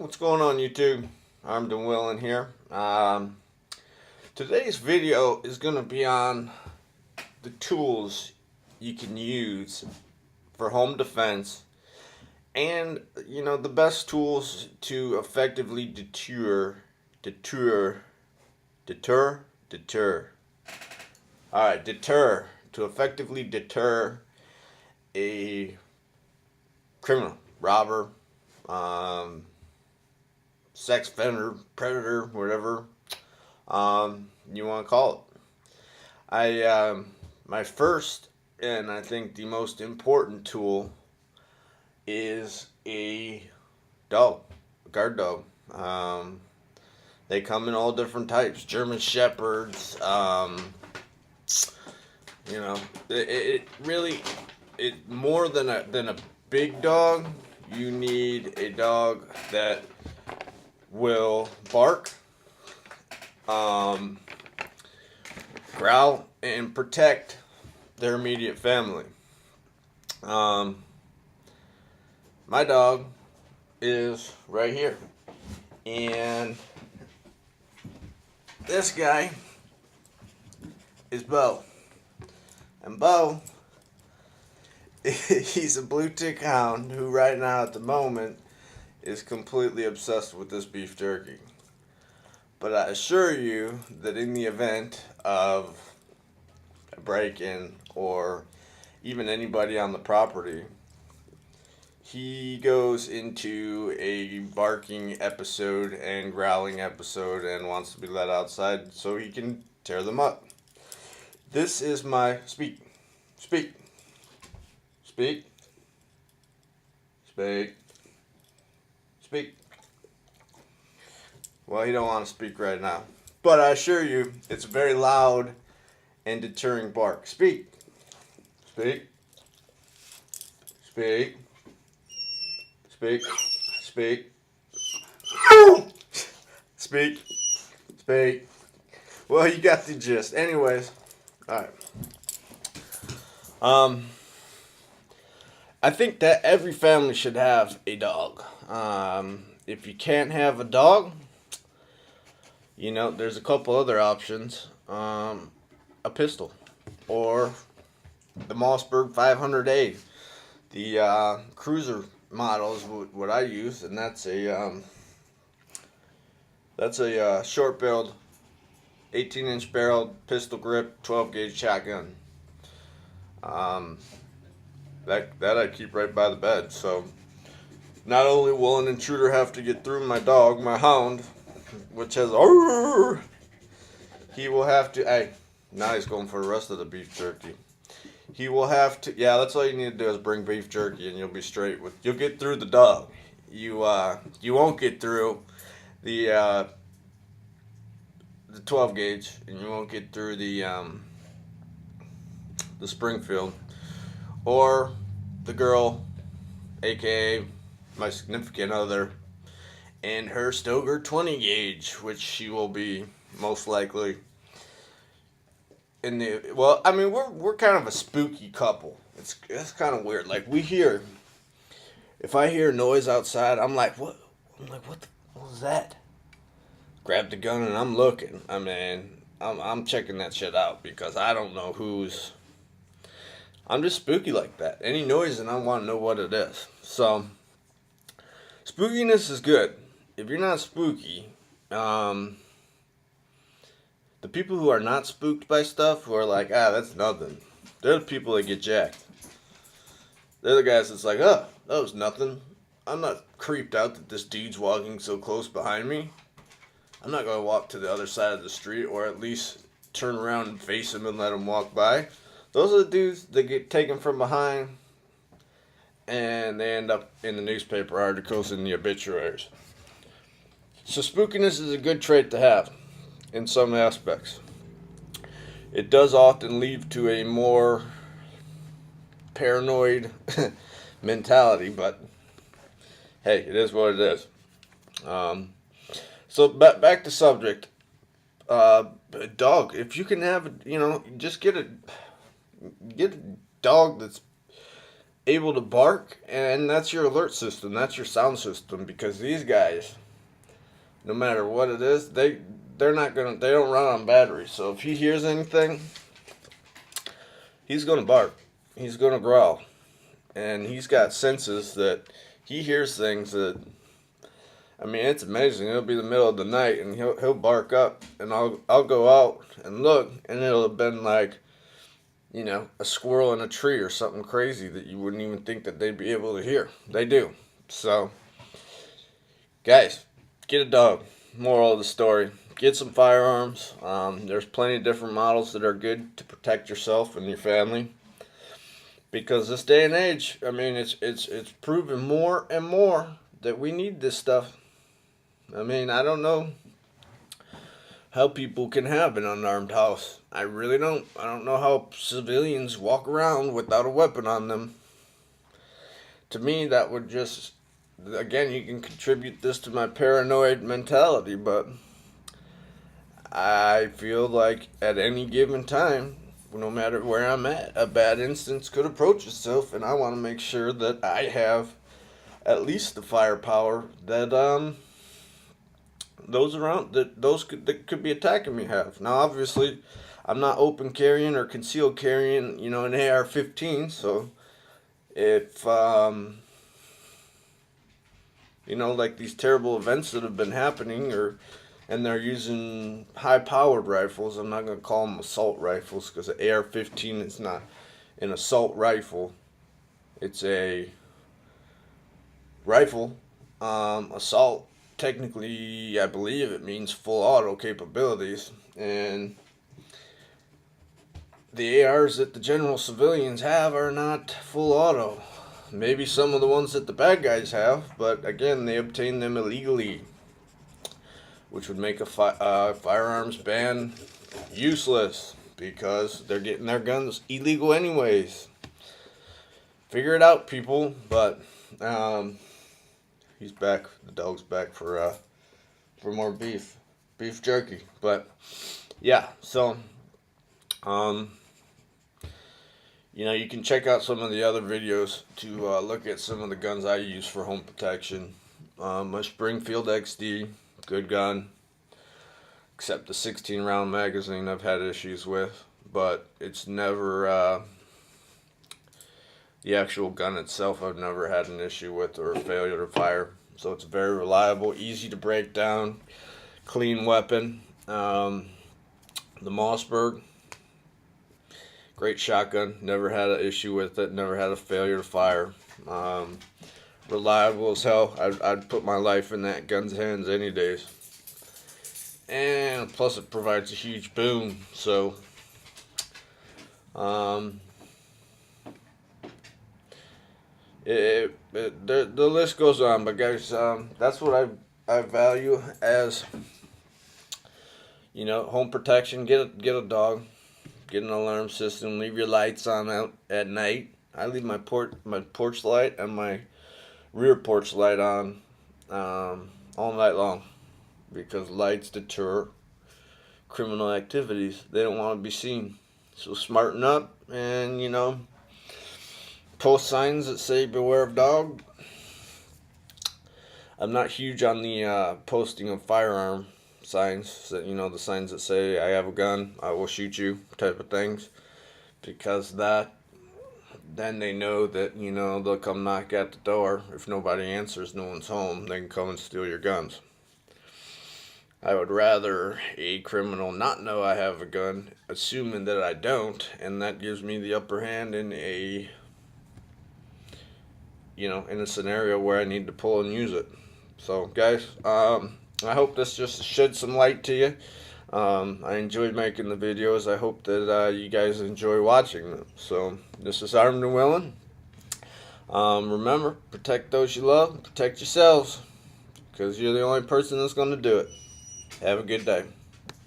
What's going on, YouTube? I'm N.willing here. Today's video is going to be on the tools you can use for home defense, and the best tools to effectively deter. All right, deter to effectively deter a criminal, robber, um, sex offender, predator, whatever you want to call it. My first and I think the most important tool is a dog, a guard dog. They come in all different types, German shepherds. It really it more than a big dog. You need a dog that will bark, growl, and protect their immediate family. My dog is right here, and this guy is Bo. And Bo, he's a blue tick hound who right now at the moment is completely obsessed with this beef jerky. But I assure you that in the event of a break-in or even anybody on the property, he goes into a barking episode and growling episode and wants to be let outside so he can tear them up. This is my speak. Well, he don't want to speak right now. But I assure you, it's a very loud and deterring bark. Speak. Speak. Speak. Speak. Speak. Speak. Speak. Well, you got the gist. Anyways, alright. I think that every family should have a dog. If you can't have a dog, there's a couple other options. A pistol or the Mossberg 500A. The cruiser model is what I use, and that's a short-barreled 18-inch barrel pistol grip 12-gauge shotgun. That I keep right by the bed. So not only will an intruder have to get through my dog, my hound, which has he will have to. Hey, now he's going for the rest of the beef jerky. He will have to. Yeah, that's all you need to do is bring beef jerky, and you'll be straight with. You'll get through the dog. You won't get through the 12 gauge, and you won't get through the Springfield or the girl, aka my significant other, and her Stoger 20 gauge, which she will be most likely in the. Well, I mean, we're kind of a spooky couple. It's kind of weird. Like if I hear noise outside, I'm like, what? I'm like, what was that? Grab the gun and I'm looking. I mean, I'm checking that shit out because I don't know who's. I'm just spooky like that. Any noise and I want to know what it is. So, spookiness is good. If you're not spooky, the people who are not spooked by stuff, who are like, that's nothing, they're the people that get jacked. They're the guys that's like, that was nothing. I'm not creeped out that this dude's walking so close behind me. I'm not going to walk to the other side of the street, or at least turn around and face him and let him walk by. Those are the dudes that get taken from behind, and they end up in the newspaper articles and the obituaries. So spookiness is a good trait to have in some aspects. It does often lead to a more paranoid mentality, but hey, it is what it is. So back to subject. A dog. If you can have, just get a dog that's able to bark, and that's your alert system. That's your sound system, because these guys, no matter what it is, they're not gonna they don't run on batteries. So if he hears anything, he's gonna bark. He's gonna growl, and he's got senses that he hears things that, I mean, it's amazing. It'll be the middle of the night, and he'll bark up, and I'll go out and look, and it'll have been like, you know, a squirrel in a tree or something crazy that you wouldn't even think that they'd be able to hear. They do. So, guys, get a dog. Moral of the story: get some firearms. There's plenty of different models that are good to protect yourself and your family. Because this day and age, I mean, it's proven more and more that we need this stuff. I mean, I don't know how people can have an unarmed house. I really don't. I don't know how civilians walk around without a weapon on them. To me, that would just, again, you can contribute this to my paranoid mentality, but I feel like at any given time, no matter where I'm at, a bad instance could approach itself, and I want to make sure that I have at least the firepower that those around that could be attacking me have. Now, obviously, I'm not open carrying or concealed carrying, you know, an AR-15. So if you know, like these terrible events that have been happening, and they're using high-powered rifles. I'm not gonna call them assault rifles, because the AR-15 is not an assault rifle. It's a rifle. Assault, technically, I believe it means full auto capabilities, and the ARs that the general civilians have are not full auto. Maybe some of the ones that the bad guys have, but again, they obtain them illegally, which would make a firearms ban useless, because they're getting their guns illegal anyways. Figure it out, people. But he's back. The dog's back for more beef jerky. But yeah, so you know, you can check out some of the other videos to look at some of the guns I use for home protection. My Springfield XD, good gun, except the 16-round magazine I've had issues with, but it's never the actual gun itself I've never had an issue with or a failure to fire. So it's very reliable, easy to break down, clean weapon. The Mossberg, great shotgun, never had an issue with it, never had a failure to fire. Reliable as hell. I'd put my life in that gun's hands any days. And plus it provides a huge boom, so the list goes on. But guys, that's what I value as, you know, home protection. Get a dog, get an alarm system, leave your lights on out at night. I leave my porch light and my rear porch light on all night long, because lights deter criminal activities. They don't want to be seen. So smarten up, and, you know, post signs that say beware of dog. I'm not huge on the posting of firearm signs, that, you know, the signs that say I have a gun, I will shoot you type of things, because then they know that, you know, they'll come knock at the door. If nobody answers, no one's home, they can come and steal your guns. I would rather a criminal not know I have a gun, assuming that I don't, and that gives me the upper hand in a, you know, in a scenario where I need to pull and use it. So guys, I hope this just shed some light to you. I enjoyed making the videos. I hope that you guys enjoy watching them. So this is N.willing. Remember, protect those you love, protect yourselves, because you're the only person that's going to do it. Have a good day.